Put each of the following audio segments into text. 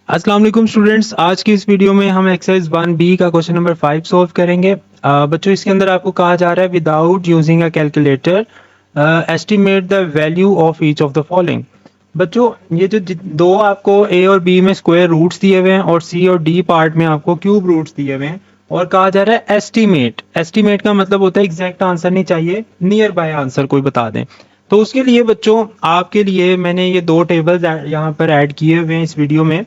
अस्सलाम वालेकुम स्टूडेंट्स। आज की इस वीडियो में हम एक्सरसाइज 1B का क्वेश्चन नंबर 5 सॉल्व करेंगे। बच्चों, इसके अंदर आपको कहा जा रहा है without using a calculator estimate the value of each of the following. बच्चों, ये जो दो आपको ए और बी में स्क्वायर रूट्स दिए हुए हैं और सी और डी पार्ट में आपको क्यूब रूट्स दिए हुए हैं और कहा जा रहा है एस्टिमेट। एस्टिमेट का मतलब होता है एग्जैक्ट आंसर नहीं चाहिए, नियर बाय आंसर कोई बता दें। तो उसके लिए बच्चों आपके लिए मैंने ये दो टेबल्स यहाँ पर ऐड किए हुए हैं इस वीडियो में।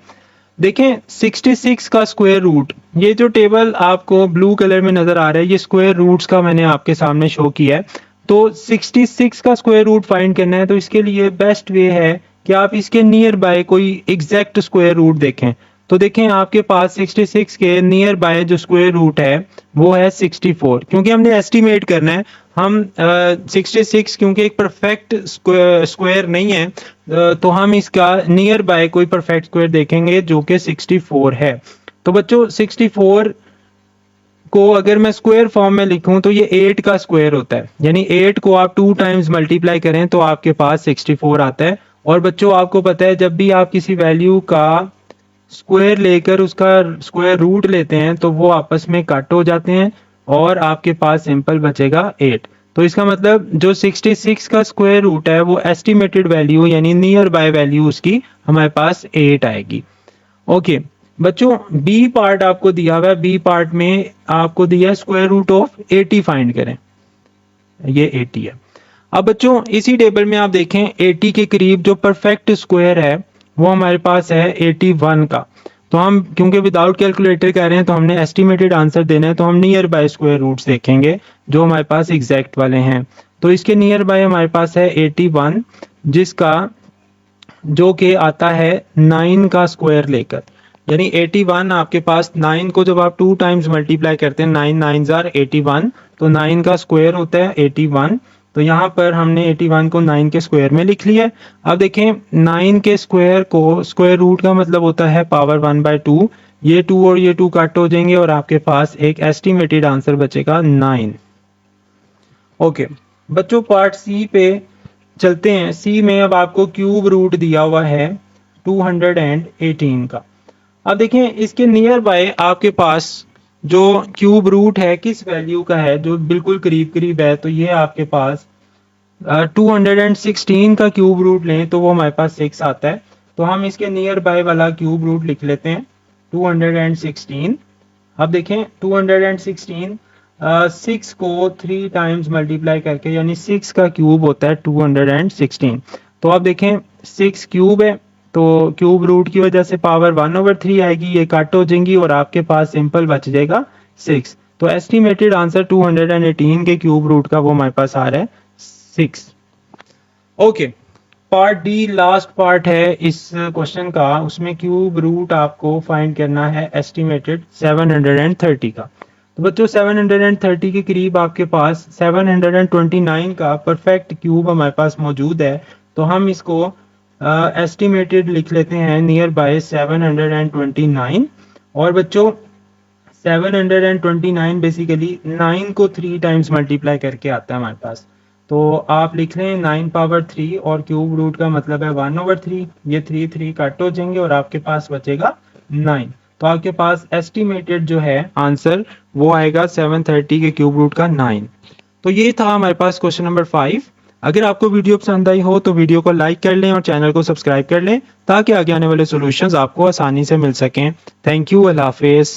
देखें 66 का स्क्वायर रूट, ये जो टेबल आपको ब्लू कलर में नजर आ रहा है ये स्क्वायर रूट्स का मैंने आपके सामने शो किया है। तो 66 का स्क्वायर रूट फाइंड करना है तो इसके लिए बेस्ट वे है कि आप इसके नियर बाय कोई एग्जैक्ट स्क्वायर रूट देखें। तो देखें आपके पास 66 के नियर बाय जो स्क्वायर रूट है वो है 64, क्योंकि हमने एस्टिमेट करना है। हम 66 क्योंकि एक परफेक्ट स्क्वायर नहीं है, तो हम इसका नियर बाय कोई परफेक्ट स्क्वायर देखेंगे जो कि 64 है। तो बच्चों 64 को अगर मैं स्क्वायर फॉर्म में लिखूं तो ये 8 का स्क्वायर होता है, यानी 8 को आप 2 टाइम्स मल्टीप्लाई करें तो आपके पास 64 आता है। और बच्चों आपको पता है जब भी आप किसी वैल्यू का स्क्वायर लेकर उसका स्क्वायर रूट लेते हैं तो वो आपस में कट हो जाते हैं और आपके पास सिंपल बचेगा 8। तो इसका मतलब जो 66 का स्क्वायर रूट है वो एस्टिमेटेड वैल्यू यानी नियर बाय वैल्यू उसकी हमारे पास 8 आएगी। ओके बच्चों, बी पार्ट आपको दिया हुआ है। बी पार्ट में आपको दिया है स्क्वायर रूट ऑफ 80 फाइंड करें, ये 80 है। अब बच्चों इसी टेबल में आप देखें 80 के करीब जो परफेक्ट स्क्वायर है वो हमारे पास है 81 का। तो हम क्योंकि विदाउट कैलकुलेटर कह रहे हैं तो हमने एस्टिमेटेड आंसर देना है, तो हम नियर बाय स्क्वायर रूट्स देखेंगे जो हमारे पास एग्जैक्ट वाले हैं। तो इसके नियर बाय हमारे पास है 81, जिसका जो कि आता है 9 का स्क्वायर लेकर, यानी 81 आपके पास 9 को जब आप 2 टाइम्स मल्टीप्लाई करते हैं 9 9 आर 81, तो 9 का स्क्वायर होता है 81। तो यहाँ पर हमने 81 को 9 के स्क्वायर में लिख लिया है। अब देखें 9 के स्क्वायर को स्क्वायर रूट का मतलब होता है पावर 1/2। ये 2 और ये 2 कट हो जाएंगे और आपके पास एक एस्टिमेटेड आंसर बचेगा 9। ओके बच्चों, पार्ट सी पे चलते हैं। सी में अब आपको क्यूब रूट दिया हुआ है 218 का। अब देखें इसके नियर बाय आपके पास जो क्यूब रूट है किस वैल्यू का है जो बिल्कुल करीब करीब है, तो ये आपके पास 216 का क्यूब रूट लें तो वो हमारे पास 6 आता है। तो हम इसके नियर बाय वाला क्यूब रूट लिख लेते हैं 216। अब देखें 216 6 को 3 टाइम्स मल्टीप्लाई करके, यानी 6 का क्यूब होता है 216। तो आप देखें 6 क्यूब है तो क्यूब रूट की वजह से पावर 1/3 आएगी, ये कट हो जाएंगी और आपके पास सिंपल बच जाएगा 6। तो एस्टिमेटेड आंसर 218 के क्यूब रूट का वो हमारे पास आ रहा है 6। Okay, part D last part है इस क्वेश्चन का। उसमें क्यूब रूट आपको फाइंड करना है एस्टिमेटेड 730 का। तो बच्चों 730 के करीब आपके पास 729 का परफेक्ट क्यूब हमारे पास मौजूद है। तो हम इसको एस्टिमेटेड लिख लेते हैं नियर बाय 729। और बच्चों 729 बेसिकली 9 को 3 टाइम्स मल्टीप्लाई करके आता है हमारे पास। तो आप लिख लें 9 पावर 3 और क्यूब रूट का मतलब है 1/3। ये 3 कट हो जाएंगे और आपके पास बचेगा 9। तो आपके पास एस्टिमेटेड जो है आंसर वो आएगा 730 के क्यूब रूट का 9। तो ये था हमारे पास क्वेश्चन नंबर 5। अगर आपको वीडियो पसंद आई हो तो वीडियो को लाइक कर लें और चैनल को सब्सक्राइब कर लें ताकि आगे आने वाले सॉल्यूशंस आपको आसानी से मिल सकें। थैंक यू, अल्लाह हाफिज़।